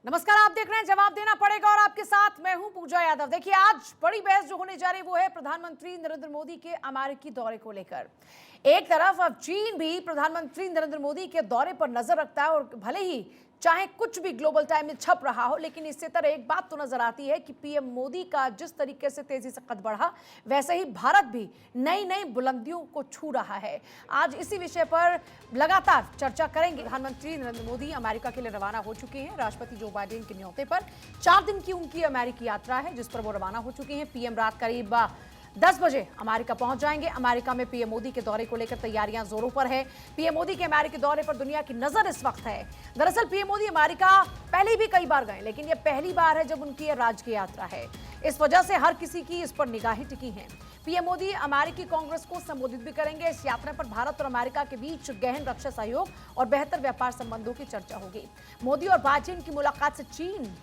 नमस्कार, आप देख रहे हैं जवाब देना पड़ेगा और आपके साथ मैं हूं पूजा यादव। देखिए, आज बड़ी बहस जो होने जा रही वो है प्रधानमंत्री नरेंद्र मोदी के अमेरिकी दौरे को लेकर। एक तरफ अब चीन भी प्रधानमंत्री नरेंद्र मोदी के दौरे पर नजर रखता है और भले ही चाहे कुछ भी ग्लोबल टाइम में छप रहा हो, लेकिन इससे तरह एक बात तो नजर आती है कि पीएम मोदी का जिस तरीके से तेजी से कद बढ़ा, वैसे ही भारत भी नई नई बुलंदियों को छू रहा है। आज इसी विषय पर लगातार चर्चा करेंगे। प्रधानमंत्री नरेंद्र मोदी अमेरिका के लिए रवाना हो चुके हैं। राष्ट्रपति जो बाइडेन के न्योते पर 4 दिन की उनकी अमेरिकी यात्रा है, जिस पर वो रवाना हो चुके हैं। पीएम रात करीब 10 बजे अमेरिका पहुंच जाएंगे। अमेरिका में पीएम मोदी के दौरे को लेकर तैयारियां जोरों पर है। पीएम मोदी के अमेरिकी दौरे पर दुनिया की नजर इस वक्त है। दरअसल पीएम मोदी अमेरिका पहले भी कई बार गए, लेकिन यह पहली बार है जब उनकी यह राजकीय यात्रा है। इस वजह से हर किसी की इस पर निगाहें टिकी हैं। पीएम मोदी अमेरिकी कांग्रेस को संबोधित भी करेंगे। इस यात्रा पर भारत और अमेरिका के बीच गहन रक्षा सहयोग और बेहतर व्यापार संबंधों की चर्चा होगी। मोदी और बाइडेन की मुलाकात से चीन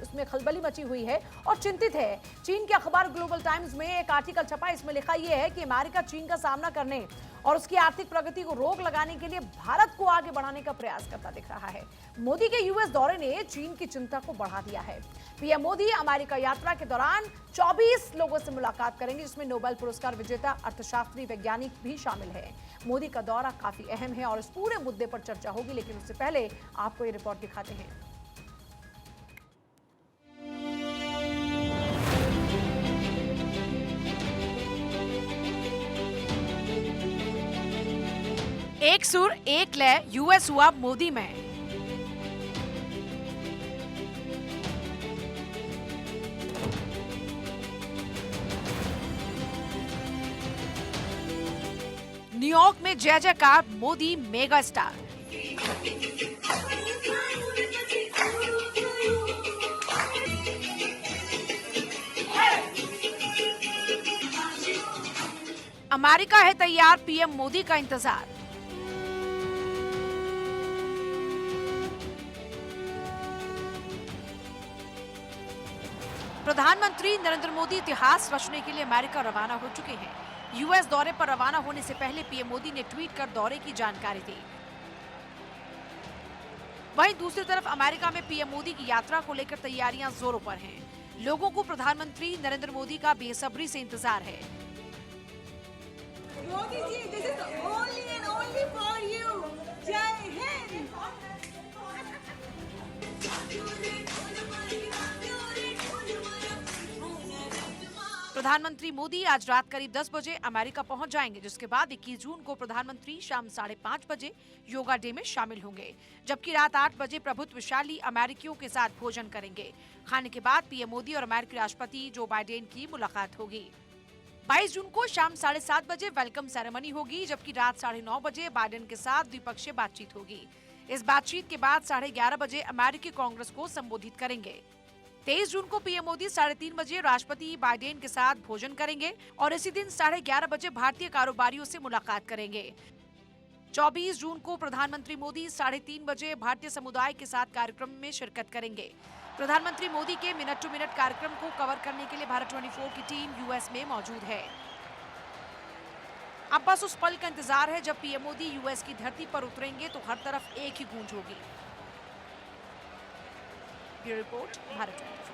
उसमें खलबली मची हुई है और चिंतित है। चीन के अखबार ग्लोबल टाइम्स में एक आर्टिकल छपा, इसमें लिखा यह है कि अमेरिका चीन का सामना करने और उसकी आर्थिक प्रगति को रोक लगाने के लिए भारत को आगे बढ़ाने का प्रयास करता दिख रहा है। मोदी के यूएस दौरे ने चीन की चिंता को बढ़ा दिया है। पीएम मोदी अमेरिका यात्रा के दौरान 24 लोगों से मुलाकात करेंगे, जिसमें नोबेल पुरस्कार विजेता अर्थशास्त्री वैज्ञानिक भी शामिल है। मोदी का दौरा काफी अहम है और इस पूरे मुद्दे पर चर्चा होगी, लेकिन उससे पहले आपको ये रिपोर्ट दिखाते हैं। एक सुर एक लय यूएस हुआ मोदी में। न्यूयॉर्क में जय जयकार, मोदी मेगा स्टार। अमेरिका है तैयार, पीएम मोदी का इंतजार। प्रधानमंत्री नरेंद्र मोदी इतिहास रचने के लिए अमेरिका रवाना हो चुके हैं। यूएस दौरे पर रवाना होने से पहले पीएम मोदी ने ट्वीट कर दौरे की जानकारी दी। वहीं दूसरी तरफ अमेरिका में पीएम मोदी की यात्रा को लेकर तैयारियां जोरों पर हैं। लोगों को प्रधानमंत्री नरेंद्र मोदी का बेसब्री से इंतजार है। Modi ji, this is only and only for you. जय हिंद। प्रधानमंत्री मोदी आज रात करीब 10 बजे अमेरिका पहुंच जाएंगे, जिसके बाद 21 जून को प्रधानमंत्री शाम 5:30 बजे योगा डे में शामिल होंगे, जबकि रात 8 बजे प्रभुत्वशाली अमेरिकियों के साथ भोजन करेंगे। खाने के बाद पीएम मोदी और अमेरिकी राष्ट्रपति जो बाइडेन की मुलाकात होगी। 22 जून को शाम 7:30 बजे वेलकम सेरेमनी होगी, जबकि रात 9:30 बजे बाइडेन के साथ द्विपक्षीय बातचीत होगी। इस बातचीत के बाद 11:30 बजे अमेरिकी कांग्रेस को संबोधित करेंगे। 23 जून को पीएम मोदी 3:30 बजे राष्ट्रपति बाइडेन के साथ भोजन करेंगे और इसी दिन 11:30 बजे भारतीय कारोबारियों से मुलाकात करेंगे। 24 जून को प्रधानमंत्री मोदी 3:30 बजे भारतीय समुदाय के साथ कार्यक्रम में शिरकत करेंगे। प्रधानमंत्री मोदी के मिनट टू मिनट कार्यक्रम को कवर करने के लिए भारत 24 की टीम यूएस में मौजूद है। अब बस उस पल का इंतजार है जब पीएम मोदी यूएस की धरती पर उतरेंगे तो हर तरफ एक ही गूंज होगी। Bureau report, Bharat 24।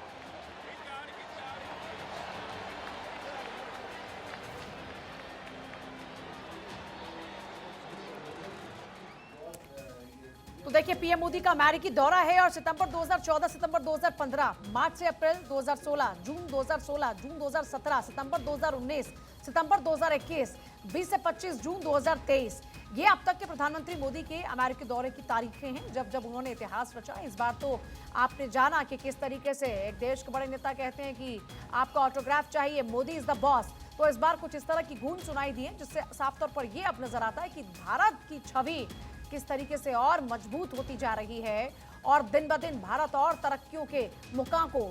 तो देखिए, पीएम मोदी का अमेरिकी दौरा है और सितंबर 2014, सितंबर 2015, मार्च से अप्रैल 2016, जून 2016, जून 2017, सितंबर 2019, सितंबर 2021, 20 से 25 जून 2023, ये अब तक के प्रधानमंत्री मोदी के अमेरिकी दौरे की तारीखें हैं जब उन्होंने इतिहास रचा। इस बार तो आपने जाना कि किस तरीके से एक देश के बड़े नेता कहते हैं कि आपका ऑटोग्राफ चाहिए, मोदी इज द बॉस। तो इस बार कुछ इस तरह की गूंज सुनाई दी है, जिससे साफ तौर पर यह अब नजर आता है कि भारत की छवि किस तरीके से और मजबूत होती जा रही है और दिन ब दिन भारत और तरक्कियों के मुकाम को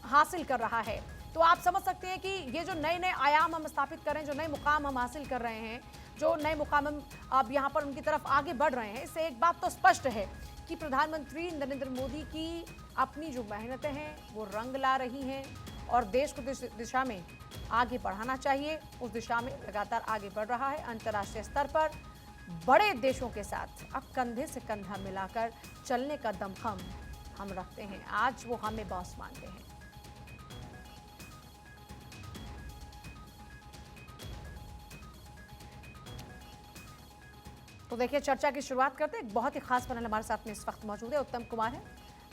हासिल कर रहा है। तो आप समझ सकते हैं कि ये जो नए नए आयाम हम स्थापित कर रहे हैं, जो नए मुकाम हम हासिल कर रहे हैं, जो नए मुकाम हम अब यहाँ पर उनकी तरफ आगे बढ़ रहे हैं, इससे एक बात तो स्पष्ट है कि प्रधानमंत्री नरेंद्र मोदी की अपनी जो मेहनतें हैं वो रंग ला रही हैं और देश को दिशा में आगे बढ़ाना चाहिए। उस दिशा में लगातार आगे बढ़ रहा है। अंतर्राष्ट्रीय स्तर पर बड़े देशों के साथ अब कंधे से कंधा मिलाकर चलने का दमखम हम रखते हैं, आज वो हमें बॉस मानते हैं। तो देखिए, चर्चा की शुरुआत करते हैं। एक बहुत ही खास पैनल हमारे साथ में इस वक्त मौजूद है। उत्तम कुमार है,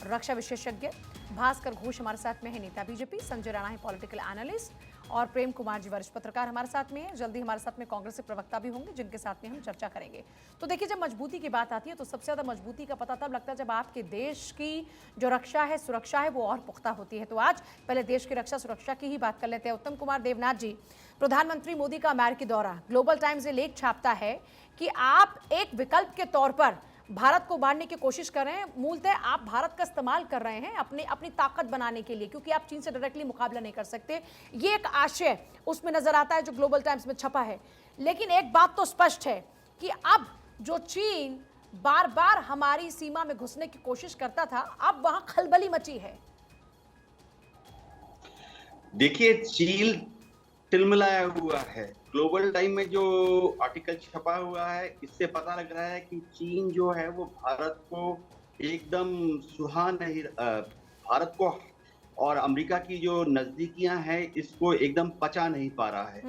रक्षा विशेषज्ञ, भास्कर घोष हमारे साथ में है, नेता बीजेपी, संजय राणा है, पॉलिटिकल एनालिस्ट, और प्रेम कुमार जी वरिष्ठ पत्रकार हमारे साथ में है। जल्दी हमारे साथ में कांग्रेस के प्रवक्ता भी होंगे, जिनके साथ में हम चर्चा करेंगे। तो देखिए, जब मजबूती की बात आती है तो सबसे ज्यादा मजबूती का पता तब लगता है जब आपके देश की जो रक्षा है, सुरक्षा है, वो और पुख्ता होती है। तो आज पहले देश की रक्षा सुरक्षा की ही बात कर लेते हैं। उत्तम कुमार देवनाथ जी, प्रधानमंत्री मोदी का अमेरिकी दौरा, ग्लोबल टाइम्स ये लेख छापता है कि आप एक विकल्प के तौर पर भारत को बांटने की कोशिश कर रहे हैं। मूलतः आप भारत का इस्तेमाल कर रहे हैं अपनी ताकत बनाने के लिए, क्योंकि आप चीन से डायरेक्टली मुकाबला नहीं कर सकते। ये एक आशय उसमें नजर आता है जो ग्लोबल टाइम्स में छपा है। लेकिन एक बात तो स्पष्ट है कि अब जो चीन बार बार हमारी सीमा में घुसने की कोशिश करता था, अब वहां खलबली मची है। देखिए, चीन तिलमिलाया हुआ है। ग्लोबल टाइम में जो आर्टिकल छपा हुआ है, इससे पता लग रहा है कि चीन जो है वो भारत को एकदम सुहा नहीं, भारत को और अमेरिका की जो नजदीकियां हैं इसको एकदम पचा नहीं पा रहा है।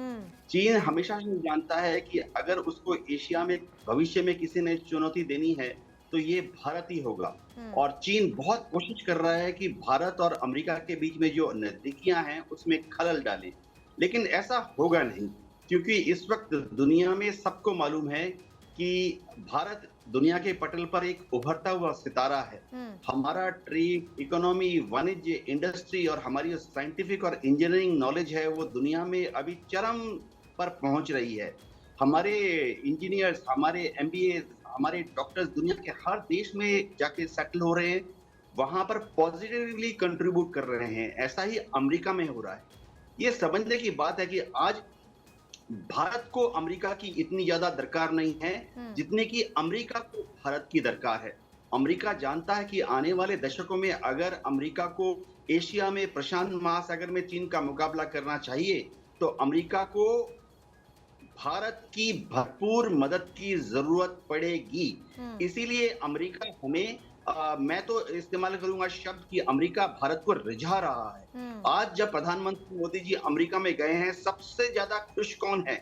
चीन हमेशा ही जानता है कि अगर उसको एशिया में भविष्य में किसी ने चुनौती देनी है तो ये भारत ही होगा। और चीन बहुत कोशिश कर रहा है कि भारत और अमेरिका के बीच में जो नजदीकियां हैं उसमें खलल डाले, लेकिन ऐसा होगा नहीं, क्योंकि इस वक्त दुनिया में सबको मालूम है कि भारत दुनिया के पटल पर एक उभरता हुआ सितारा है। हमारा ट्रेड, इकोनॉमी, वाणिज्य, इंडस्ट्री और हमारी साइंटिफिक और इंजीनियरिंग नॉलेज है वो दुनिया में अभी चरम पर पहुंच रही है। हमारे इंजीनियर्स, हमारे एमबीए, हमारे डॉक्टर्स दुनिया के हर देश में जाके सेटल हो रहे हैं, वहां पर पॉजिटिवली कंट्रीब्यूट कर रहे हैं। ऐसा ही अमेरिका में हो रहा है। ये समझने की बात है कि आज भारत को अमेरिका की इतनी ज्यादा दरकार नहीं है जितने की अमेरिका को भारत की दरकार है। अमेरिका जानता है कि आने वाले दशकों में अगर अमेरिका को एशिया में, प्रशांत महासागर में चीन का मुकाबला करना चाहिए तो अमेरिका को भारत की भरपूर मदद की जरूरत पड़ेगी। इसीलिए अमेरिका हमें मैं तो इस्तेमाल करूंगा शब्द कि अमेरिका भारत को रिझा रहा है। आज जब प्रधानमंत्री मोदी जी अमेरिका में गए हैं, सबसे ज्यादा खुश कौन है?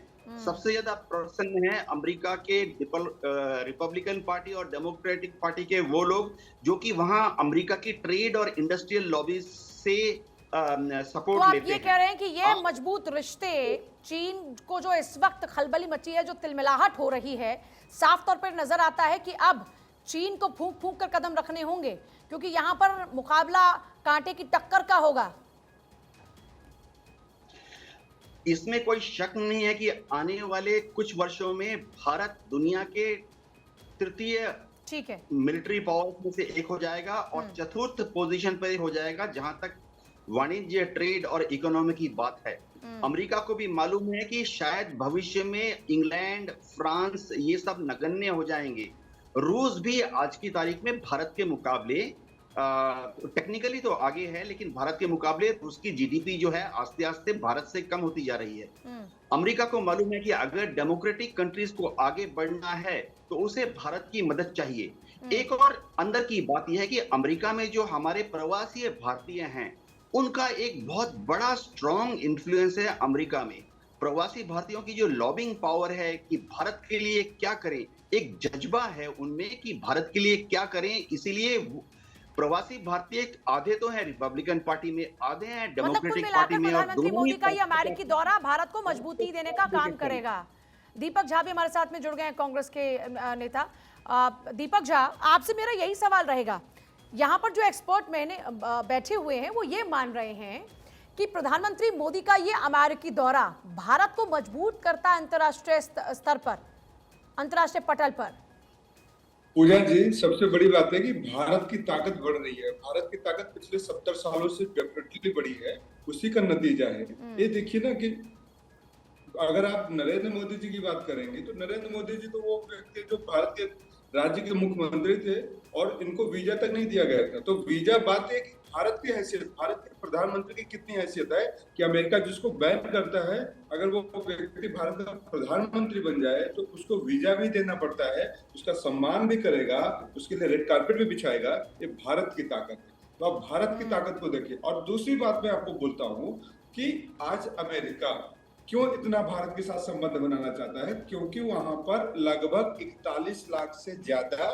सबसे ज्यादा प्रसन्न है अमेरिका के रिपब्लिकन पार्टी और डेमोक्रेटिक पार्टी के वो लोग जो कि वहां अमेरिका की ट्रेड और इंडस्ट्रियल लॉबी से सपोर्ट तो आप लेते ये कह रहे हैं कि ये मजबूत रिश्ते चीन को जो इस वक्त खलबली मची है, जो तिलमिलाहट हो रही है, साफ तौर पर नजर आता है कि अब चीन को फूंक फूंक कर कदम रखने होंगे, क्योंकि यहां पर मुकाबला कांटे की टक्कर का होगा। इसमें कोई शक नहीं है कि आने वाले कुछ वर्षों में भारत दुनिया के तृतीय मिलिट्री पावर में से एक हो जाएगा और चतुर्थ पोजीशन पर हो जाएगा जहां तक वाणिज्य, ट्रेड और इकोनॉमी की बात है। अमेरिका को भी मालूम है कि शायद भविष्य में इंग्लैंड, फ्रांस ये सब नगण्य हो जाएंगे। रूस भी आज की तारीख में भारत के मुकाबले टेक्निकली तो आगे है, लेकिन भारत के मुकाबले रूस की जीडीपी जो है आस्ते आस्ते भारत से कम होती जा रही है। अमेरिका को मालूम है कि अगर डेमोक्रेटिक कंट्रीज को आगे बढ़ना है तो उसे भारत की मदद चाहिए। एक और अंदर की बात यह है कि अमेरिका में जो हमारे प्रवासी भारतीय हैं उनका एक बहुत बड़ा स्ट्रॉन्ग इन्फ्लुएंस है अमेरिका में। प्रवासी भारतीयों की जो लॉबिंग पावर है कि भारत के लिए क्या करें, एक जज्बा है उनमें कि भारत के लिए क्या करें। इसीलिए प्रवासी भारतीय आधे तो है रिपब्लिकन पार्टी में, आधे हैं डेमोक्रेटिक पार्टी में। और प्रधानमंत्री मोदी का ये अमेरिकी दौरा भारत को मजबूती देने का काम करेगा। दीपक झा भी हमारे साथ में जुड़ गए हैं, कांग्रेस के नेता। दीपक झा, आपसे मेरा यही सवाल रहेगा, यहाँ पर जो एक्सपर्ट मैंने बैठे हुए हैं वो ये मान रहे हैं कि प्रधानमंत्री मोदी का ये अमेरिकी दौरा भारत को मजबूत करता है अंतर्राष्ट्रीय स्तर पर, अंतर्राष्ट्रीय पटल पर। पूजा जी, सबसे बड़ी बात है कि भारत की ताकत बढ़ रही है। भारत की ताकत पिछले 70 सालों से डेफिनेटली बढ़ी है, उसी का नतीजा है। ये देखिए ना कि अगर आप नरेंद्र मोदी जी की बात करेंगे तो नरेंद्र मोदी जी तो वो व्यक्ति जो भारत के राज्य के मुख्यमंत्री थे और इनको वीजा तक नहीं दिया गया था। तो वीजा बात है कि भारत की हैसियत, भारत के प्रधानमंत्री की कितनी हैसियत है कि अमेरिका जिसको बैन करता है, अगर वो व्यक्ति भारत का प्रधानमंत्री बन जाए तो उसको वीजा भी देना पड़ता है, उसका सम्मान भी करेगा, उसके लिए रेड कार्पेट भी बिछाएगा। ये भारत की ताकत है। तो आप भारत की ताकत को देखिए। और दूसरी बात मैं आपको बोलता हूँ कि आज अमेरिका क्यों इतना भारत के साथ संबंध बनाना चाहता है, क्योंकि वहां पर लगभग 41 लाख से ज्यादा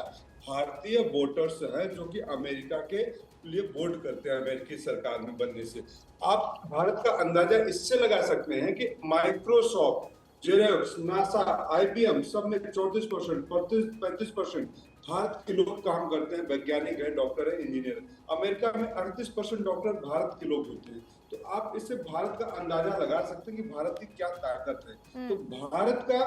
भारतीय वोटर्स हैं जो कि अमेरिका के लिए वोट करते हैं अमेरिकी सरकार में बनने से। आप भारत का अंदाजा इससे लगा सकते हैं कि माइक्रोसॉफ्ट, जेरोक्स, नासा, IBM सब में 34%, 35% भारत के लोग काम करते हैं, वैज्ञानिक है, डॉक्टर है, इंजीनियर है। अमेरिका में 38% डॉक्टर भारत के लोग होते हैं। तो आप इससे भारत का अंदाजा लगा सकते हैं कि भारत की क्या ताकत है। तो भारत का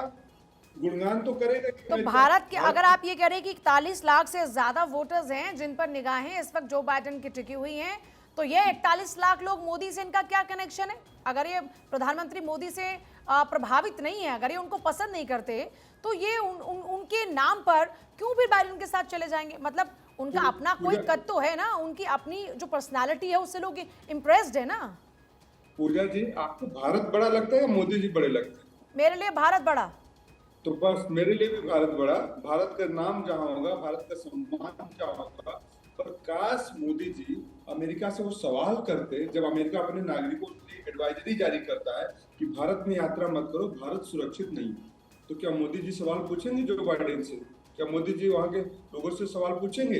गुणगान तो करेगा कि तो भारत के, अगर आप ये कह रहे हैं कि 41 लाख से ज्यादा वोटर्स हैं जिन पर निगाहें इस वक्त जो बाइडेन की टिकी हुई हैं, तो ये 41 लाख लोग मोदी से इनका क्या कनेक्शन है? अगर ये प्रधानमंत्री मोदी से प्रभावित नहीं है, अगर ये उनको पसंद नहीं करते, तो ये उनके नाम पर क्यों भी बाइडेन के साथ चले जाएंगे? मतलब उनका अपना कोई कद तो है ना, उनकी अपनी जो पर्सनालिटी है उससे लोग इम्प्रेस्ड है ना। पूजा जी, आपको भारत बड़ा लगता है या मोदी जी बड़े लगते हैं? मेरे लिए भारत बड़ा। तो बस मेरे लिए भी भारत बड़ा। भारत का नाम जहां होगा, भारत का सम्मान जहां होगा। पर काश मोदी जी अमेरिका से वो सवाल करते, जब अमेरिका अपने नागरिकों के लिए एडवाइजरी जारी करता है कि भारत में यात्रा मत करो, भारत सुरक्षित नहीं है, तो क्या मोदी जी सवाल पूछेंगे जो बाइडेन से? क्या मोदी जी वहां के लोगों से सवाल पूछेंगे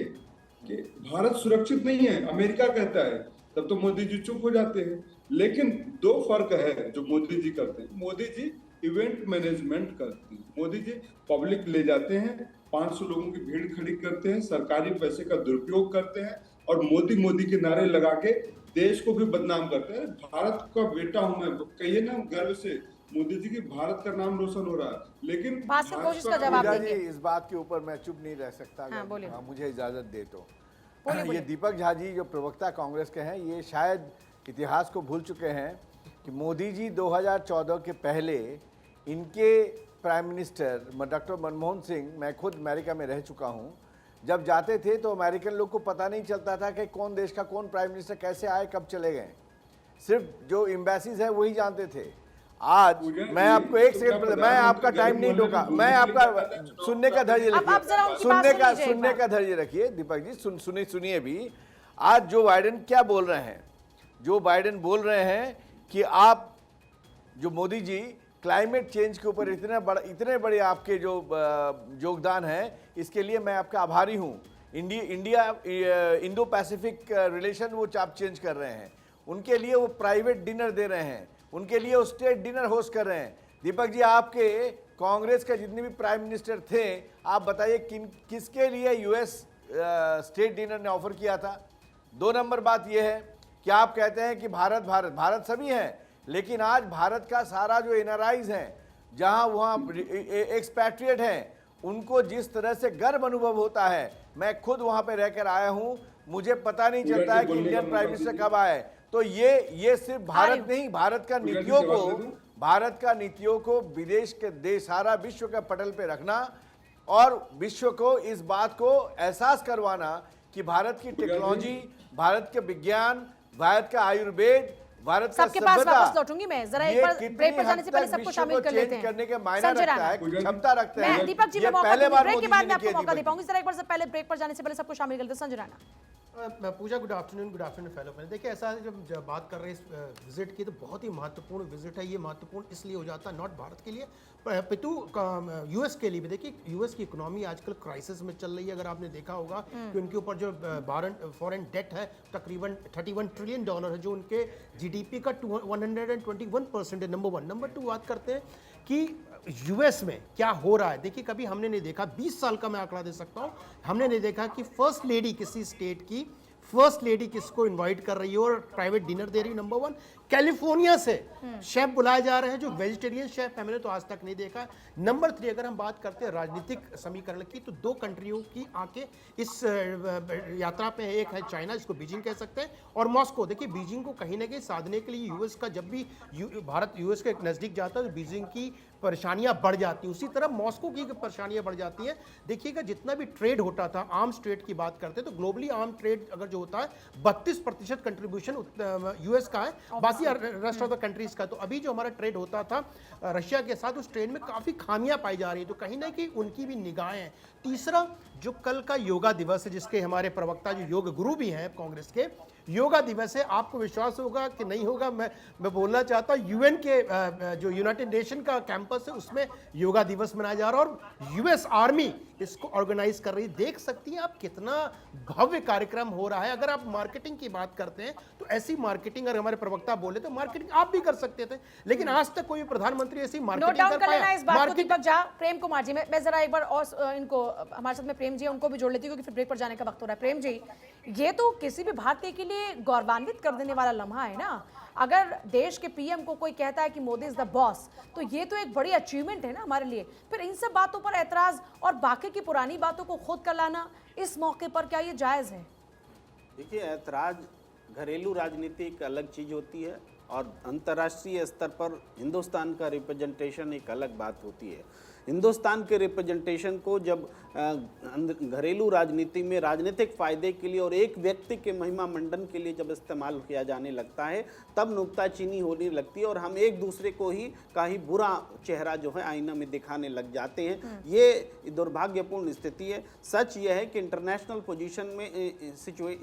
कि भारत सुरक्षित नहीं है, अमेरिका कहता है? तब तो मोदी जी चुप हो जाते हैं। लेकिन दो फर्क है जो मोदी जी करते हैं। मोदी जी इवेंट मैनेजमेंट करते हैं। मोदी जी पब्लिक ले जाते हैं, 500 लोगों की भीड़ खड़ी करते हैं, सरकारी पैसे का दुरुपयोग करते हैं और मोदी मोदी के नारे लगा के देश को भी बदनाम करते हैं। भारत का बेटा हूं मैं, कहिए ना गर्व से मोदी जी की भारत का नाम रोशन हो रहा है। लेकिन कोशिश का जवाब देंगे। इस बात के ऊपर मैं चुप नहीं रह सकता। हाँ, बोलिए। मुझे इजाजत दे तो बोलिए। ये दीपक झा जी जो प्रवक्ता कांग्रेस के हैं, ये शायद इतिहास को भूल चुके हैं कि मोदी जी 2014 के पहले इनके prime minister doctor Manmohan Singh, मैं खुद अमेरिका में रह चुका हूं, जब जाते थे तो अमेरिकन लोग को पता नहीं चलता था कि कौन देश का कौन प्राइम मिनिस्टर कैसे आए, कब चले गए। सिर्फ जो एम्बेसीज है वही जानते थे। आज मैं आपको एक सेकंड, मैं आपका टाइम नहीं रोका, मैं आपका सुनने का धैर्य रखिए, सुनने का धैर्य रखिए दीपक जी, सुनिए भी। आज जो बाइडेन क्या बोल रहे हैं, जो बाइडेन बोल रहे हैं कि आप जो मोदी जी क्लाइमेट चेंज के ऊपर इतने बड़े आपके जो योगदान है, इसके लिए मैं आपका आभारी हूँ। इंडो पैसिफिक रिलेशन वो आप चेंज कर रहे हैं, उनके लिए वो प्राइवेट डिनर दे रहे हैं, उनके लिए वो स्टेट डिनर होस्ट कर रहे हैं। दीपक जी, आपके कांग्रेस के जितने भी प्राइम मिनिस्टर थे, आप बताइए किसके लिए यूएस स्टेट डिनर ने ऑफर किया था? 2 नंबर बात यह है कि आप कहते हैं कि भारत भारत भारत सभी हैं, लेकिन आज भारत का सारा जो एनआरआईज हैं, जहां वहां एक्सपैट्रिएट हैं, उनको जिस तरह से गर्व अनुभव होता है, मैं खुद वहां पे रहकर आया हूं, मुझे पता नहीं चलता है कि इंडियन प्राइम मिनिस्टर कब आए। तो ये सिर्फ भारत नहीं, भारत का नीतियों को विदेश के देश, सारा विश्व के पटल पे रखना और विश्व को इस बात को एहसास करवाना कि भारत की टेक्नोलॉजी, भारत के विज्ञान, भारत का आयुर्वेद, भारत का सबके पास वापस लौटूंगी मैं। जरा एक बार ब्रेक पर जाने से पहले सबको शामिल कर लेते हैं। करने के मायने रखता है, क्षमता रखता है। दीपक जी, मैं पहले बार ब्रेक के बाद मैं आपको मौका दे पाऊंगी। जरा एक बार से पहले ब्रेक पर जाने से पहले सबको शामिल कर लेते हैं। संजय राणा। पूजा, गुड आफ्टरनून फेलो फ्रेंड। देखिए, ऐसा है जब बात कर रहे हैं इस विजिट की, तो बहुत ही महत्वपूर्ण विजिट है। ये महत्वपूर्ण इसलिए हो जाता है नॉट भारत के लिए पितु यूएस के लिए भी। देखिए, यूएस की इकोनॉमी आजकल क्राइसिस में चल रही है। अगर आपने देखा होगा कि उनके ऊपर जो फॉरेन डेट है तकरीबन $31 ट्रिलियन है, जो उनके जीडीपी का 121% है। नंबर 1। नंबर 2 बात करते हैं कि यूएस में क्या हो रहा है। देखिए, कभी हमने नहीं देखा, 20 साल का मैं आंकड़ा दे सकता हूं, हमने नहीं देखा कि फर्स्ट लेडी किसी स्टेट की फर्स्ट लेडी किसको इनवाइट कर रही है और प्राइवेट डिनर दे रही है। नंबर 1, कैलिफोर्निया से शेफ बुलाए जा रहे हैं जो वेजिटेरियन शेफ है, मैंने तो आज तक नहीं देखा। नंबर 3, अगर हम बात करते हैं राजनीतिक समीकरण की, तो 2 कंट्रियों की आंखें इस यात्रा पे है। एक है चाइना, जिसको बीजिंग कह सकते हैं, और मॉस्को। देखिए, बीजिंग को कहीं ना कहीं साधने के लिए यूएस का, जब भी भारत यूएस के नज़दीक जाता है तो बीजिंग की परेशानियां बढ़ जाती हैं, उसी तरह मॉस्को की परेशानियां बढ़ जाती हैं। देखिएगा जितना भी ट्रेड होता था, आर्म्स ट्रेड की बात करते हैं तो ग्लोबली आर्म ट्रेड अगर जो होता है 32% कंट्रीब्यूशन यूएस का है, बाकी रेस्ट ऑफ द कंट्रीज का। तो अभी जो हमारा ट्रेड होता था रशिया के साथ, उस ट्रेड में काफ़ी खामियां पाई जा रही है, तो कहीं ना कहीं उनकी भी निगाहें हैं। तीसरा, जो कल का योगा दिवस है, जिसके हमारे प्रवक्ता जो योग गुरु भी हैं कांग्रेस के, योगा दिवस है, आपको विश्वास होगा कि नहीं होगा, मैं बोलना चाहता हूँ यूएन के जो यूनाइटेड नेशन का कैंपस है उसमें योगा दिवस मनाया जा रहा है और यूएस आर्मी इसको ऑर्गेनाइज कर रही है। देख सकती हैं आप कितना भव्य कार्यक्रम हो रहा है। अगर आप मार्केटिंग की बात करते हैं तो ऐसी मार्केटिंग, अगर हमारे प्रवक्ता बोले तो मार्केटिंग आप भी कर सकते थे, लेकिन आज तक कोई प्रधानमंत्री ऐसी नोट मार्केटिंग डाउन कर कर लेना पाया? इस बात को मार्केटिंग दीपक झा। प्रेम कुमार जी, मैं जरा एक बार और इनको हमारे साथ में प्रेम जी उनको भी जोड़ लेती हूँ क्योंकि फिर ब्रेक पर जाने का वक्त हो रहा है। प्रेम जी, ये तो किसी भी भारतीय के लिए गौरवान्वित कर देने वाला लम्हा है ना। अगर देश के पीएम को कोई कहता है कि मोदी इज द बॉस, तो ये तो एक बड़ी अचीवमेंट है ना हमारे लिए। फिर इन सब बातों पर ऐतराज और बाकी की पुरानी बातों को खुद कर लाना इस मौके पर, क्या ये जायज है? देखिए, ऐतराज घरेलू राजनीति एक अलग चीज़ होती है और अंतर्राष्ट्रीय स्तर पर हिंदुस्तान का रिप्रेजेंटेशन एक अलग बात होती है। हिंदुस्तान के रिप्रेजेंटेशन को जब घरेलू राजनीति में राजनीतिक फायदे के लिए और एक व्यक्ति के महिमा मंडन के लिए जब इस्तेमाल किया जाने लगता है, तब नुक्ताचीनी होने लगती है और हम एक दूसरे को ही बुरा चेहरा जो है आईना में दिखाने लग जाते हैं। ये दुर्भाग्यपूर्ण स्थिति है। सच यह है कि इंटरनेशनल पोजीशन में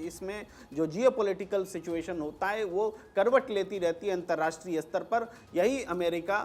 इसमें जो जियोपॉलिटिकल सिचुएशन होता है वो करवट लेती रहती है अंतर्राष्ट्रीय स्तर पर। यही अमेरिका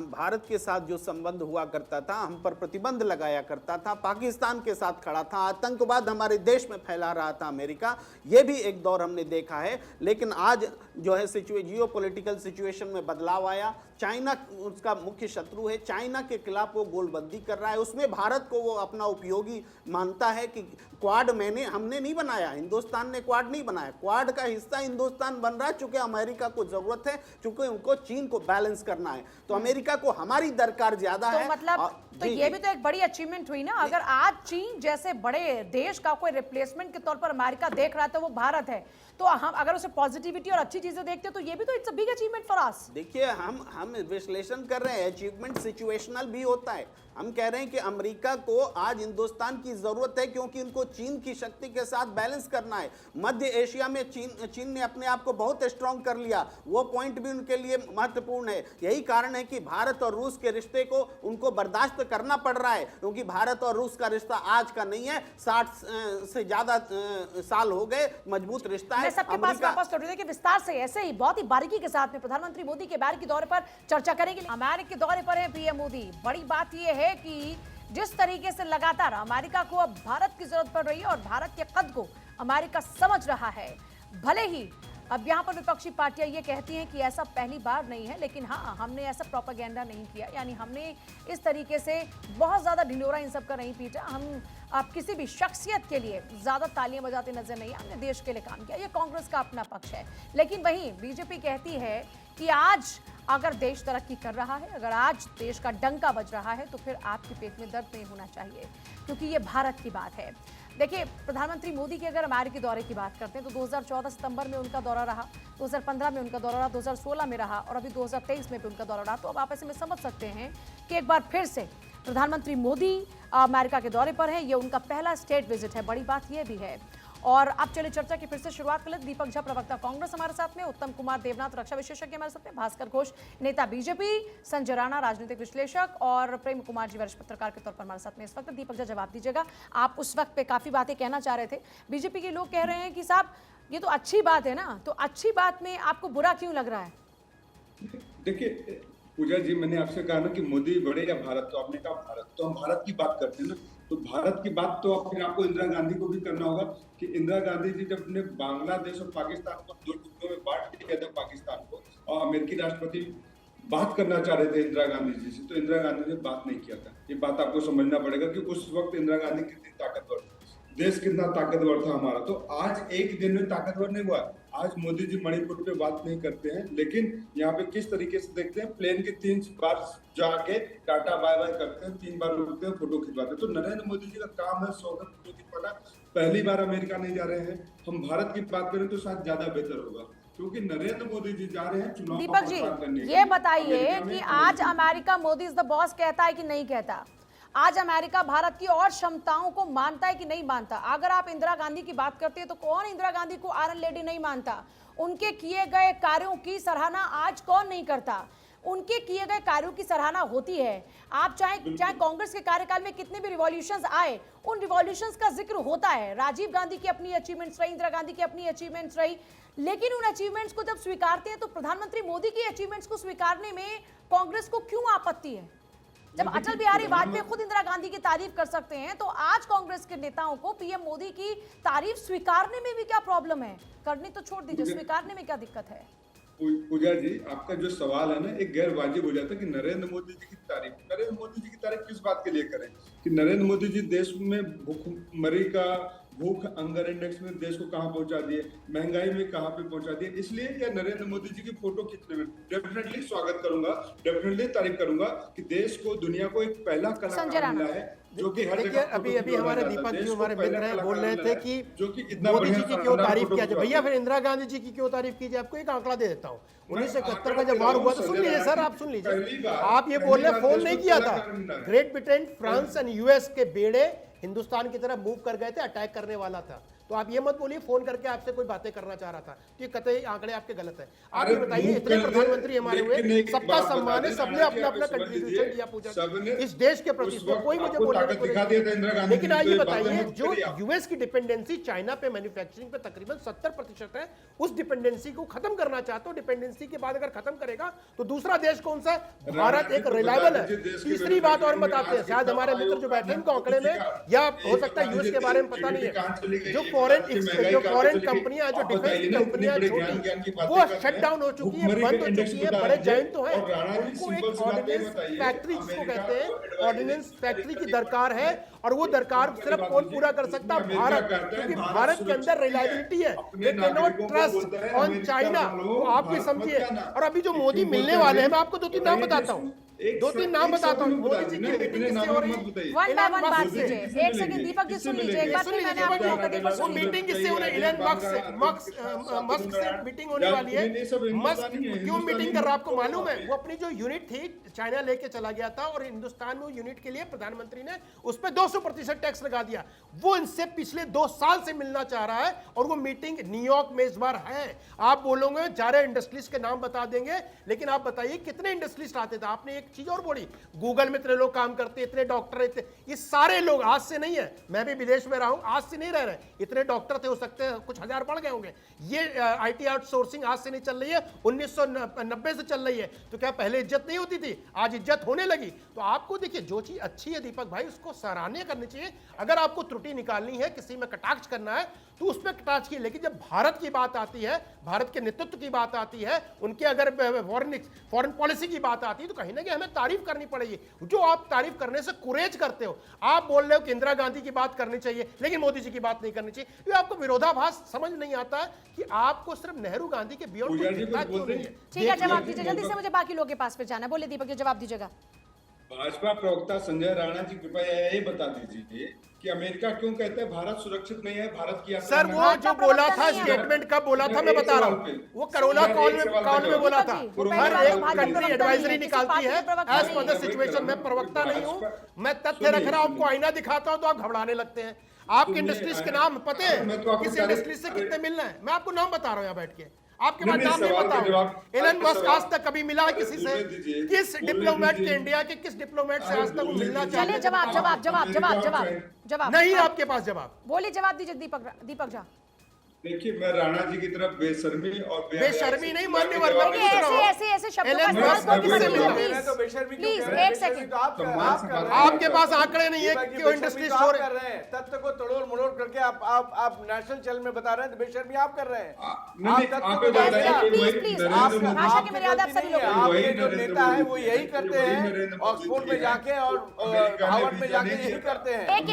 भारत के साथ जो संबंध हुआ करता था, हम पर प्रतिबंध लगाया करता था, पाकिस्तान के साथ खड़ा था, आतंकवाद हमारे देश में फैला रहा था अमेरिका, ये भी एक दौर हमने देखा है। लेकिन आज जो है जियोपॉलिटिकल सिचुएशन में बदलाव आया। चाइना उसका मुख्य शत्रु है, चाइना के खिलाफ वो गोलबंदी कर रहा है, उसमें भारत को वो अपना उपयोगी मानता है कि क्वाड हमने नहीं बनाया, हिंदुस्तान ने क्वाड नहीं बनाया, क्वाड का हिस्सा हिंदुस्तान बन रहा है चूंकि अमेरिका को जरूरत है, चूंकि उनको चीन को बैलेंस करना है, तो अमेरिका को हमारी दरकार ज्यादा तो है। मतलब तो ये भी तो एक बड़ी अचीवमेंट हुई ना। अगर आज चीन जैसे बड़े देश का कोई रिप्लेसमेंट के तौर पर अमेरिका देख रहा है तो वो भारत है। तो हम अगर उसे पॉजिटिविटी और अच्छी चीजें देखते हैं तो ये भी तो it's a big achievement for us. देखिए, हम विश्लेषण कर रहे हैं, अचीवमेंट सिचुएशनल भी होता है। हम कह रहे हैं कि अमेरिका को आज हिंदुस्तान की जरूरत है क्योंकि उनको चीन की शक्ति के साथ बैलेंस करना है। मध्य एशिया में चीन ने अपने आप को बहुत स्ट्रांग कर लिया, वो पॉइंट भी उनके लिए महत्वपूर्ण है। यही कारण है कि भारत और रूस के रिश्ते को उनको बर्दाश्त करना पड़ रहा है, क्योंकि भारत और रूस का रिश्ता आज का नहीं है, 60 से ज्यादा साल हो गए, मजबूत रिश्ता है। मैं सबके पास वापस लौट रही कि विस्तार से ऐसे ही बहुत ही बारीकी के साथ में प्रधानमंत्री मोदी के अमेरिकी दौरे पर चर्चा करेंगे। अमेरिकी दौरे पर है पीएम मोदी। बड़ी बात यह है कि जिस तरीके से लगातार अमेरिका को अब भारत की जरूरत पड़ रही है और भारत के कद को अमेरिका समझ रहा है, भले ही अब यहाँ पर विपक्षी पार्टियां ये कहती हैं कि ऐसा पहली बार नहीं है, लेकिन हाँ, हमने ऐसा प्रोपेगेंडा नहीं किया, यानी हमने इस तरीके से बहुत ज्यादा ढिंढोरा इन सब का नहीं पीटा। हम आप किसी भी शख्सियत के लिए ज्यादा तालियां बजाते नजर नहीं, हमने देश के लिए काम किया। ये कांग्रेस का अपना पक्ष है। लेकिन वहीं बीजेपी कहती है कि आज अगर देश तरक्की कर रहा है, अगर आज देश का डंका बज रहा है, तो फिर आपके पेट में दर्द नहीं होना चाहिए, क्योंकि ये भारत की बात है। देखिए, प्रधानमंत्री मोदी के अगर अमेरिकी दौरे की बात करते हैं तो 2014 सितंबर में उनका दौरा रहा, 2015 में उनका दौरा रहा, 2016 में रहा और अभी 2023 में भी उनका दौरा रहा। तो अब आप ऐसे में समझ सकते हैं कि एक बार फिर से प्रधानमंत्री मोदी अमेरिका के दौरे पर है। ये उनका पहला स्टेट विजिट है, बड़ी बात यह भी है। और अब चलिए चर्चा की फिर से शुरुआत कर लेते। दीपक झा प्रवक्ता कांग्रेस हमारे साथ में, उत्तम कुमार देवनाथ रक्षा विशेषज्ञ हमारे साथ में, भास्कर घोष नेता बीजेपी, संजय राणा राजनीतिक विश्लेषक और प्रेम कुमार जी वरिष्ठ पत्रकार के तौर पर हमारे साथ में इस वक्त। दीपक झा, जवाब दीजिएगा, आप उस वक्त पे काफी बातें कहना चाह रहे थे। बीजेपी के लोग कह रहे हैं कि साहब ये तो अच्छी बात है ना, तो अच्छी बात में आपको बुरा क्यों लग रहा है? देखिए पूजा जी, मैंने आपसे कहा ना कि मोदी बड़े या भारत, तो आपने कहा भारत, तो हम भारत की बात करते हैं ना, तो भारत की बात तो फिर आपको इंदिरा गांधी को भी करना होगा कि इंदिरा गांधी जी जब ने बांग्लादेश और पाकिस्तान को 2 टुकड़ों में बांट दिया था पाकिस्तान को, और अमेरिकी राष्ट्रपति बात करना चाह रहे थे इंदिरा गांधी जी से, तो इंदिरा गांधी ने बात नहीं किया था। ये बात आपको समझना पड़ेगा कि उस वक्त इंदिरा गांधी कितनी ताकतवर थी, देश कितना ताकतवर था हमारा। तो आज एक दिन में ताकतवर नहीं हुआ। आज मोदी जी मणिपुर पे बात नहीं करते हैं, लेकिन यहाँ पे किस तरीके से देखते हैं, प्लेन के 3 बार जाके टाटा बाय बाय करते हैं, 3 बार रुकते हैं, फोटो खिंचवाते हैं। तो नरेंद्र मोदी जी का काम है 100 फोटो खिंचवाना। पहली बार अमेरिका नहीं जा रहे हैं। हम भारत की बात करें तो शायद ज्यादा बेहतर होगा। क्योंकि नरेंद्र मोदी जी जा रहे हैं चुनाव का दीपक जी, प्रचार करने के ये लिए। बताइए अमेरिका में कि आज America Modi is the boss कहता है कि नहीं कहता? आज अमेरिका भारत की और क्षमताओं को मानता है कि नहीं मानता? अगर आप इंदिरा गांधी की बात करते हैं तो कौन इंदिरा गांधी को आयरन लेडी नहीं मानता? उनके किए गए कार्यों की सराहना आज कौन नहीं करता? उनके किए गए कार्यों की सराहना होती है। आप चाहे कांग्रेस के कार्यकाल में कितने भी रिवॉल्यूशंस आए, उन रिवॉल्यूशंस का जिक्र होता है। राजीव गांधी की अपनी अचीवमेंट्स रही, इंदिरा गांधी की अपनी अचीवमेंट्स रही, लेकिन उन अचीवमेंट्स को जब स्वीकारते हैं तो प्रधानमंत्री मोदी की अचीवमेंट्स को स्वीकारने में कांग्रेस को क्यों आपत्ति है? जब अटल बिहारी वाजपेयी खुद इंदिरा गांधी की तारीफ कर सकते हैं, तो आज कांग्रेस के नेताओं को पीएम मोदी की तारीफ स्वीकारने में भी क्या प्रॉब्लम है? करनी तो छोड़ दीजिए, स्वीकारने में क्या दिक्कत है? पूजा जी, आपका जो सवाल है ना, एक गैर वाजिब हो जाता है कि नरेंद्र मोदी जी की तारीफ किस बात के लिए करें? कि नरेंद्र मोदी जी देश में भूखमरी का भूख अंगर इंडेक्स में देश को कहां पहुंचा दिए, महंगाई में कहां पे पहुंचा दिए, इसलिए या नरेंद्र मोदी जी की फोटो खींचने में डेफिनेटली स्वागत करूंगा, डेफिनेटली तारीफ करूंगा कि देश को, दुनिया को एक पहला कलाकार मिला है जो कि हर देखिए, जगह अभी हमारे दीपक जी हमारे मित्र हैं, बोल रहे थे कि जो कि इतना मोदी जी बढ़िया की क्यों शानदार तारीफ फोटो किया जाए। खिंचवा भैया दी। फिर इंदिरा गांधी जी की क्यों तारीफ कीजिए? आपको एक आंकड़ा दे देता हूँ। 1971 का आंकड़ा जब वार हुआ तो दे सुन रहा लीजिए हूं, सर, आप सुन पहली लीजिए। बार- आप ये पहली बोल रहे बार फोन देश नहीं को किया पहला था। कर मिला है। Great Britain, France and US के बेड़े हिंदुस्तान की तरफ मूव कर गए थे, अटैक करने वाला था। तो आप ये मत बोलिए फोन करके आपसे कोई बातें करना चाह रहा था, तो ये कतई आंकड़े आपके गलत है। आप ये बताइए, इतने प्रधानमंत्री हमारे हुए, सबका सम्मान है, सबने अपना अपना कंट्रीब्यूशन दिया पूजा इस देश के प्रति, तो कोई मुझे बोलने को नहीं। लेकिन आप ये बताइए, जो यूएस की डिपेंडेंसी चाइना पे मैन्युफैक्चरिंग पे तकरीबन 70% है, उस डिपेंडेंसी को खत्म करना चाहते हो। डिपेंडेंसी के बाद अगर खत्म करेगा तो दूसरा देश कौन सा है? भारत एक रिलायबल है। तीसरी बात और बताते हैं, शायद हमारे मित्र जो बैठे हैं इनको आंकड़े में, या हो सकता है यूएस के बारे में पता नहीं है, जो फॉरेन कंपनियां, जो डिफेंस कंपनियां छोटी, वो शट डाउन हो चुकी है, बंद हो चुकी है। बड़े जायंट तो है, उनको एक ऑर्डिनेंस फैक्ट्री जिसको कहते हैं, ऑर्डिनेंस फैक्ट्री की दरकार है, और वो दरकार सिर्फ कौन पूरा कर सकता है? भारत, क्योंकि भारत के अंदर रिलायबिलिटी है। They can not trust on China. तो आप भी समझिए। और अभी जो मोदी मिलने वाले हैं, मैं आपको 2-3 नाम बताता हूँ, 2-3 नाम बताता हूँ। मोदी जी की मीटिंग किससे हो रही है? वन बाय वन बात कीजिए। एक सेकंड दीपक जी सुन लीजिए, एक बार फिर मैंने आपको मौका दिया, वो मीटिंग किससे हो रही है? इलन मस्क से मीटिंग होने वाली है। मस्क क्यों मीटिंग कर रहा है आपको मालूम है? वो अपनी जो यूनिट थी चाइना लेके चला गया था, और हिंदुस्तान में यूनिट के लिए प्रधानमंत्री ने उस पर 200% टैक्स लगा दिया। वो इनसे पिछले 2 साल से मिलना चाह रहा है, और वो मीटिंग न्यूयॉर्क में इस बार है। आप बोलोगे सारे इंडस्ट्रीज के नाम बता देंगे, लेकिन आप बताइए कितने इंडस्ट्रीज आते थे? आपने एक चीज और बोली, गूगल में इतने लोग काम करते, इतने डॉक्टर, इतने, ये सारे लोग आज से नहीं है। मैं भी विदेश में रहा हूं, आज से नहीं रह रहे। इतने डॉक्टर थे, हो सकते हैं कुछ हजार बढ़ गए होंगे। ये आईटी आउटसोर्सिंग आज से नहीं चल रही है, 1990 से चल रही है। तो क्या पहले इज्जत नहीं होती थी? आज इज्जत होने लगी। तो आपको देखिए, जो चीज अच्छी है दीपक भाई, उसको सराहनीय करनी चाहिए। अगर आपको त्रुटि निकालनी है, किसी में कटाक्ष करना है, तो उस पर कटाक्ष की। लेकिन जब भारत की बात आती है, भारत के नेतृत्व की बात आती है, उनके अगर फॉरेन पॉलिसी की बात आती है, तो कहीं ना कहीं हमें तारीफ करनी पड़ेगी। जो आप तारीफ करने से कुरेज करते हो, आप बोल रहे हो कि इंदिरा गांधी की बात करनी चाहिए लेकिन मोदी जी की बात नहीं करनी चाहिए, ये आपको विरोधाभास समझ नहीं आता कि आपको सिर्फ नेहरू गांधी के बियॉन्ड क्यों नहीं है? ठीक है, जवाब दीजिए जल्दी से, मुझे बाकी लोगों के पास फिर जाना है। बोले दीपक जी, जवाब दीजिएगा। भाजपा प्रवक्ता संजय राणा जी कृपया यही बता दीजिए कि अमेरिका क्यों कहता है भारत सुरक्षित नहीं है? भारत की सर वो जो बोला था, स्टेटमेंट कब बोला था मैं बता रहा हूँ, वो करोना कॉल में बोला था। हर एक कंट्री एडवाइजरी निकालती है एज पर द सिचुएशन। मैं प्रवक्ता नहीं हूँ, मैं तथ्य रख रहा हूँ, आपको आईना दिखाता हूँ तो आप घबराने लगते हैं। आपकी इंडस्ट्रीज के नाम पता है किस इंडस्ट्रीज से कितने मिलना है? मैं आपको नाम बता रहा हूँ यहाँ बैठ के, आपके पास नाम नहीं बताओ। एलन मस्क आज तक कभी मिला है किसी से? किस डिप्लोमेट के, इंडिया के किस डिप्लोमेट से आज तक वो मिलना चाहिए? चलिए, जवाब नहीं आपके पास जवाब। बोलिए, जवाब दीजिए दीपक झा। देखिए, मैं राणा जी की तरफ बेशर्मी और बेशर्मी नहीं, मान्यवर ऐसे शब्दों का इस्तेमाल कौन किससे मिला? प्लीज एक सेकंड, आपके पास आंकड़े नहीं है कि इंडस्ट्री कर रहे हैं, तथ्य को तोड़ मरोड़ करके आप नेशनल चैनल में बता रहे हैं, तो बेशर्मी आप कर रहे हैं। प्लीज भाषा के मर्यादा सभी लोग, आपके जो नेता है वो यही करते हैं, ऑक्सफोर्ड में जाके और हार्वर्ड में जाके यही करते हैं। एक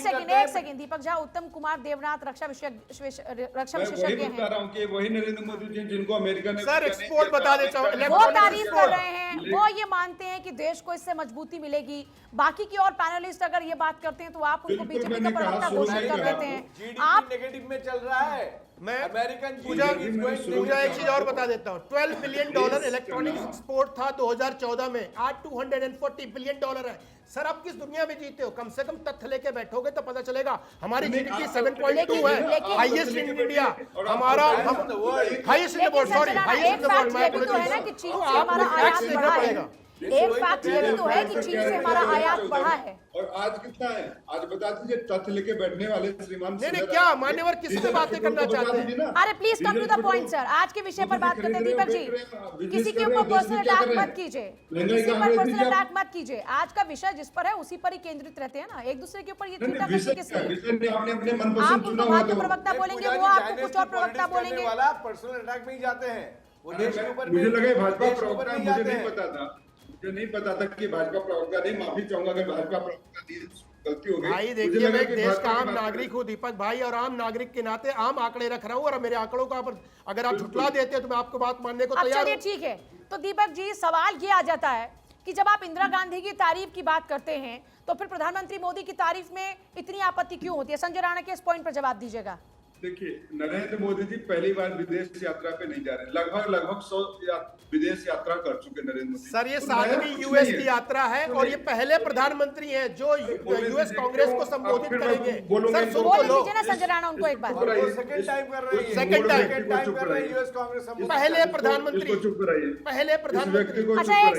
सेकंड दीपक झा, उत्तम कुमार देवनाथ रक्षा विशेषज्ञ हैं, कि वही नरेंद्र मोदी जी जिनको अमेरिका ने सर एक्सपोर्ट बता देता हूं, वो तारीफ कर रहे हैं, वो ये मानते हैं कि देश को इससे मजबूती मिलेगी। बाकी की और पैनलिस्ट अगर ये बात करते हैं तो आप उनको बीजेपी का प्रवक्ता घोषित कर देते हैं। आप नेगेटिव में चल रहा है, मैं अमेरिकन पूजा एक चीज और बता देता हूँ। $12 बिलियन इलेक्ट्रॉनिक्स एक्सपोर्ट था 2014 में, आज $240 बिलियन है। सर आप किस दुनिया में जीते हो? कम से कम तथ्य लेके बैठोगे तो पता चलेगा। हमारी जीडीपी 7.2 है, हाईएस्ट इन इंडिया, हमारा highest in the world, sorry highest in the world. मैं तो है ना कि चीन से हमारा आयात बढ़ा है। एक फैक्ट ये भी तो है कि चीन से हमारा आयात बढ़ा है। और आज कितना है? आज बता दीजिए, तथ्य लेके बैठने वाले श्रीमान। नहीं क्या मान्यवर किस पे बातें करना चाहते हैं? अरे please come to the point sir, आज के विषय पर बात करते हैं। दीपक जी, किसी के ऊपर पर्सनल अटैक मत कीजिए, किसी पर पर्सनल अटैक मत कीजिए। आज का विषय जिस पर है उसी पर ही केंद्रित रहते हैं ना, एक दूसरे के ऊपर ये चिंता करने किस लिए? आप उनको भाजपा प्रवक्ता बोलेंगे, वो आपको कुछ और प्रवक्ता बोलेंगे। वाला पर्सनल अटैक में ही जाते हैं वो देश के ऊपर। मुझे लगा भाजपा प्रवक्ता, मुझे नहीं पता था, मुझे नहीं पता था कि भाजपा प्रवक्ता नहीं। माफी चाहूंगा अगर भाजपा प्रवक्ता की गलती हो गई। भाई देखिए, मैं एक देश का आम नागरिक हूँ दीपक भाई, और आम नागरिक के नाते आम आंकड़े रख रहा हूँ, और मेरे आंकड़ों का अगर आप झुठला देते हो तो मैं आपको बात मानने को तैयार हूँ। ठीक है, तो दीपक जी सवाल ये आ जाता है कि जब आप इंदिरा गांधी की तारीफ की बात करते हैं तो फिर प्रधानमंत्री मोदी की तारीफ में इतनी आपत्ति क्यों होती है? संजय राणा के इस पॉइंट पर जवाब दीजिएगा। देखिए, नरेंद्र मोदी जी पहली बार विदेश यात्रा पे नहीं जा रहे, लगभग 100 विदेश यात्रा कर चुके नरेंद्र मोदी। सर ये 7वीं यूएस की यात्रा है, और ये पहले प्रधानमंत्री हैं जो यूएस कांग्रेस को संबोधित करेंगे। सर सुन तो लो, संजय राणा उनको एक बार सेकंड टाइम कर रही है, सेकंड टाइम कर रही है यूएस कांग्रेस। पहले प्रधानमंत्री, पहले प्रधानमंत्री। अच्छा एक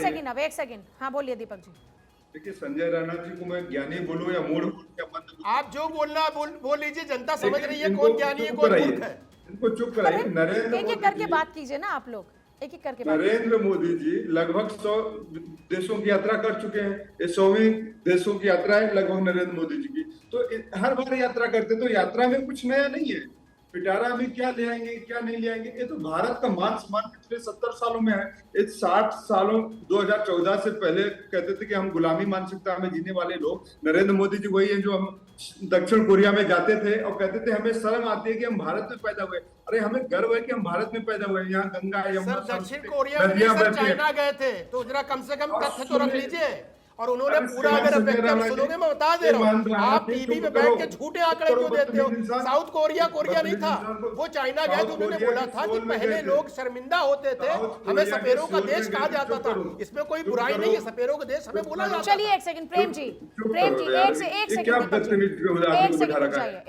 सेकंड, हाँ बोलिए दीपक जी। देखिए, संजय राणा जी को मैं ज्ञानी बोलूं या मूढ़ बोलूं या मंद बोलूं, आप जो बोलना बोल लीजिए, जनता समझ रही है कौन ज्ञानी है कौन मूर्ख है। इनको चुप कराइए। नरेंद्र एक एक करके बात कीजिए ना आप लोग, एक एक करके बात। नरेंद्र मोदी जी लगभग 100 देशों की यात्रा कर चुके हैं। ये 100वीं देशों की यात्रा है लगभग नरेंद्र मोदी जी की। तो हर बार यात्रा करते, तो यात्रा में कुछ नया नहीं है। पिटारा में क्या ले आएंगे क्या नहीं ले आएंगे, ये तो भारत का मान सम्मान पिछले 70 सालों में है। ये 60 सालों 2014 से पहले कहते थे कि हम गुलामी मानसिकता में जीने वाले लोग। नरेंद्र मोदी जी वही है जो हम दक्षिण कोरिया में जाते थे और कहते थे हमें शर्म आती है कि हम भारत में पैदा हुए। अरे हमें गर्व है कि हम भारत में पैदा हुए, यहाँ गंगा यमुना दक्षिण कोरिया में चाइना गए थे, तो जरा कम से कम तथ्य तो रख लीजिए। और उन्होंने पूरा, अगर व्यक्ति सुनोगे मैं बता दे रहा हूँ, आप टीवी में बैठ के झूठे आंकड़े क्यों देते हो? साउथ कोरिया नहीं था, वो चाइना गए तो उन्होंने बोला था कि पहले लोग शर्मिंदा होते थे, हमें सपेरों का देश कहा जाता था। इसमें कोई बुराई नहीं है, सपेरों का देश हमें बोला जाता। चलिए एक सेकंड, प्रेम जी एक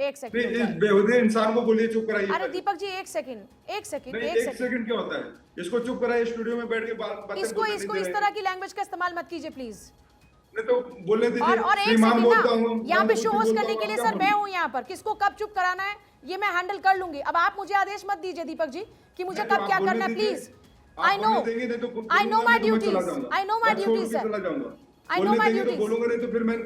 सेकंड बेहुदे इंसान को बोलिए चुप कराइए। अरे दीपक जी एक सेकंड क्या होता है? इसको चुप कराइए, स्टूडियो में बैठ के बात। इसको इस तरह की लैंग्वेज का इस्तेमाल मत कीजिए प्लीज। तो बोलने दीजिए। और एक सेकंड ना, यहाँ पे शो होस्ट करने के लिए सर मैं हूँ यहाँ पर, किसको कब चुप कराना है ये मैं हैंडल कर लूंगी। अब आप मुझे आदेश मत दीजिए दीपक जी कि मुझे कब क्या करना है, please. I know my duties sir, I know my duties. बोलूंगा नहीं तो फिर मैं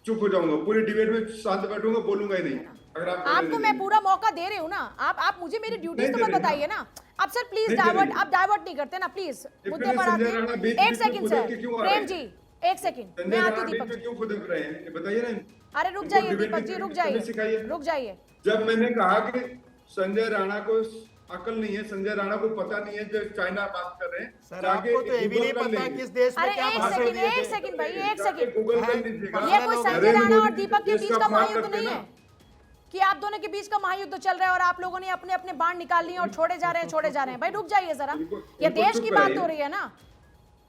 चुप हो जाऊंगा, पूरी डिबेट में शांत बैठूंगा, बोलूंगा ही नहीं। अगर आपको मैं पूरा मौका दे रही हूँ ना, आप मुझे मेरी ड्यूटीज तो मत बताइए ना। आप सर प्लीज डाइवर्ट नहीं करते ना, प्लीज मुद्दे पर आते हैं। एक सेकंड सर, प्रेम जी एक सेकंड, मैं आती हूँ दीपक जी। क्यों खुद रहे हैं बताइए ना। अरे रुक जाइए दीपक जी, रुक जाइए। जब मैंने कहा कि संजय राणा को अकल नहीं है, संजय राणा को पता नहीं है जो चाइना बात कर रहे हैं, सर आपको तो ये भी नहीं पता किस देश में क्या भाषा है। एक सेकंड भाई, एक सेकंड, ये कोई संजय राणा और दीपक के बीच का महायुद्ध नहीं है कि आप दोनों के बीच का महायुद्ध चल रहा है और आप लोगों ने अपने अपने बाण निकाल लिए और छोड़े जा रहे हैं। भाई रुक जाइए जरा, ये देश की बात हो रही है ना।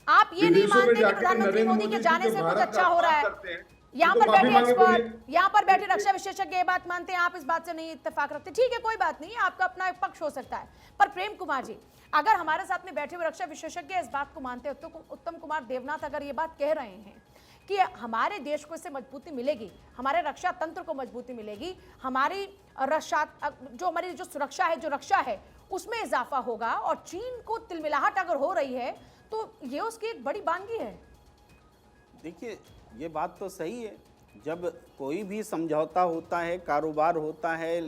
आप ये नहीं मानते कि प्रधानमंत्री मोदी के जाने से कुछ अच्छा हो रहा है? यहाँ पर बैठे एक्सपर्ट, यहाँ पर बैठे रक्षा विशेषज्ञ ये बात मानते हैं, आप इस बात से नहीं इत्तेफाक रखते। ठीक है, कोई बात नहीं, आपका अपना एक पक्ष हो सकता है। पर प्रेम कुमार जी, अगर हमारे साथ में बैठे हुए रक्षा विशेषज्ञ इस बात को मानते हैं, तो उत्तम कुमार देवनाथ अगर ये बात कह रहे हैं कि हमारे देश को इससे मजबूती मिलेगी, हमारे रक्षा तंत्र को मजबूती मिलेगी, हमारी हमारी जो सुरक्षा है, जो रक्षा है उसमें इजाफा होगा, और चीन को तिलमिलाहट अगर हो रही है तो ये उसकी एक बड़ी बानगी है। देखिए, ये बात तो सही है। जब कोई भी समझौता होता है, कारोबार होता है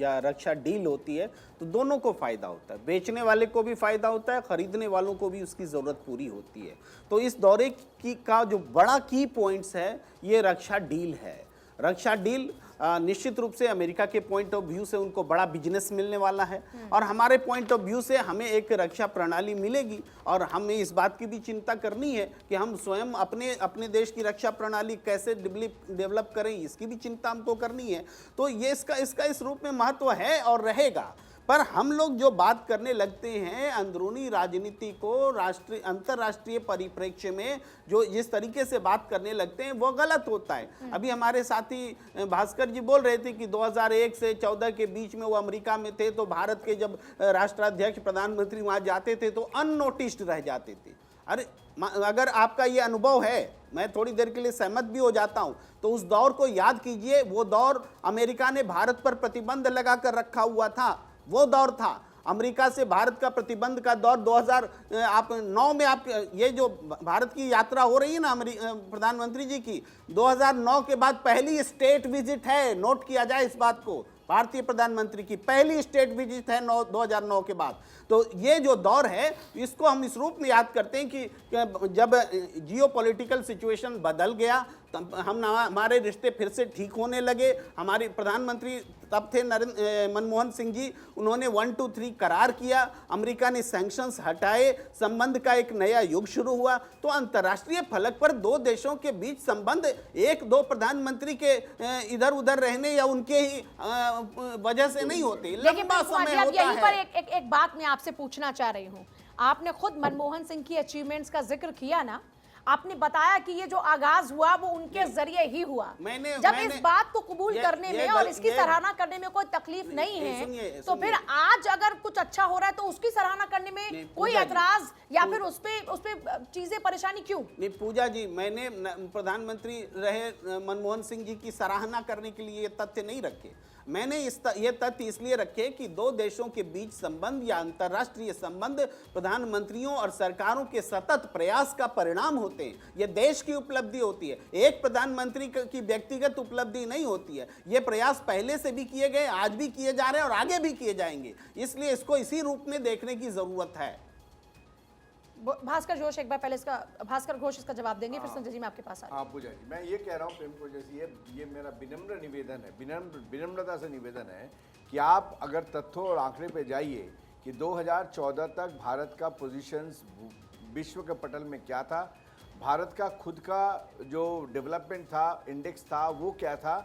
या रक्षा डील होती है, तो दोनों को फ़ायदा होता है। बेचने वाले को भी फ़ायदा होता है, ख़रीदने वालों को भी उसकी ज़रूरत पूरी होती है। तो इस दौरे का जो बड़ा की पॉइंट्स है, ये रक्षा डील है। रक्षा डील निश्चित रूप से अमेरिका के पॉइंट ऑफ व्यू से उनको बड़ा बिजनेस मिलने वाला है, और हमारे पॉइंट ऑफ व्यू से हमें एक रक्षा प्रणाली मिलेगी, और हमें इस बात की भी चिंता करनी है कि हम स्वयं अपने अपने देश की रक्षा प्रणाली कैसे डेवलप करें, इसकी भी चिंता हमको करनी है। तो ये इसका इस रूप में महत्व है और रहेगा। पर हम लोग जो बात करने लगते हैं अंदरूनी राजनीति को राष्ट्रीय अंतर्राष्ट्रीय परिप्रेक्ष्य में, जो जिस तरीके से बात करने लगते हैं वो गलत होता है। अभी हमारे साथी भास्कर जी बोल रहे थे कि 2001 से 14 के बीच में वो अमेरिका में थे, तो भारत के जब राष्ट्राध्यक्ष प्रधानमंत्री वहां जाते थे तो अननोटिस्ड रह जाते थे। अरे अगर आपका ये अनुभव है, मैं थोड़ी देर के लिए सहमत भी हो जाता हूं, तो उस दौर को याद कीजिए। वो दौर अमेरिका ने भारत पर प्रतिबंध लगाकर रखा हुआ था, वो दौर था। अमेरिका से भारत का प्रतिबंध का दौर 2009 में। आप ये जो भारत की यात्रा हो रही है ना प्रधानमंत्री जी की, 2009 के बाद पहली स्टेट विजिट है, नोट किया जाए इस बात को, भारतीय प्रधानमंत्री की पहली स्टेट विजिट है 2009 के बाद। तो ये जो दौर है इसको हम इस रूप में याद करते हैं कि जब जियोपॉलिटिकल सिचुएशन बदल गया, तब हमारे रिश्ते फिर से ठीक होने लगे। हमारे प्रधानमंत्री तब थे मनमोहन सिंह जी, उन्होंने 1, 2, 3 करार किया, अमेरिका ने सैंक्शंस हटाए, संबंध का एक नया युग शुरू हुआ। तो अंतर्राष्ट्रीय फलक पर दो देशों के बीच संबंध एक दो प्रधानमंत्री के इधर उधर रहने या उनके ही वजह से नहीं होते, लंबा समय होता यहीं है। पर एक बात मैं आपसे पूछना चाह रही हूँ। आपने खुद मनमोहन सिंह की अचीवमेंट्स का जिक्र किया ना, आपने बताया कि ये जो आगाज हुआ वो उनके जरिए ही हुआ। जब इस बात को कबूल करने में और इसकी सराहना करने में कोई तकलीफ नहीं है, तो फिर आज अगर कुछ अच्छा हो रहा है तो उसकी सराहना करने में कोई ऐतराज या फिर उस पे चीजें परेशानी क्यों? नहीं पूजा जी, मैंने प्रधानमंत्री रहे मनमोहन सिंह जी की सराहना करने के लिए ये तथ्य नहीं रखे। मैंने ये तथ्य इसलिए रखे कि दो देशों के बीच संबंध या अंतर्राष्ट्रीय संबंध प्रधानमंत्रियों और सरकारों के सतत प्रयास का परिणाम होते हैं। ये देश की उपलब्धि होती है, एक प्रधानमंत्री की व्यक्तिगत उपलब्धि नहीं होती है। ये प्रयास पहले से भी किए गए, आज भी किए जा रहे हैं और आगे भी किए जाएंगे, इसलिए इसको इसी रूप में देखने की जरूरत है। भास्कर घोष एक बार पहले भास्कर घोष इसका जवाब देंगे, फिर संजय जी मैं आपके पास आ हाँ पूजा जी, मैं ये कह रहा हूँ प्रेम पूजा जी, ये मेरा विनम्र निवेदन है, विनम्रता से निवेदन है कि आप अगर तथ्यों और आंकड़े पे जाइए कि 2014 तक भारत का पोजीशंस विश्व के पटल में क्या था, भारत का खुद का जो डेवलपमेंट था, इंडेक्स था, वो क्या था,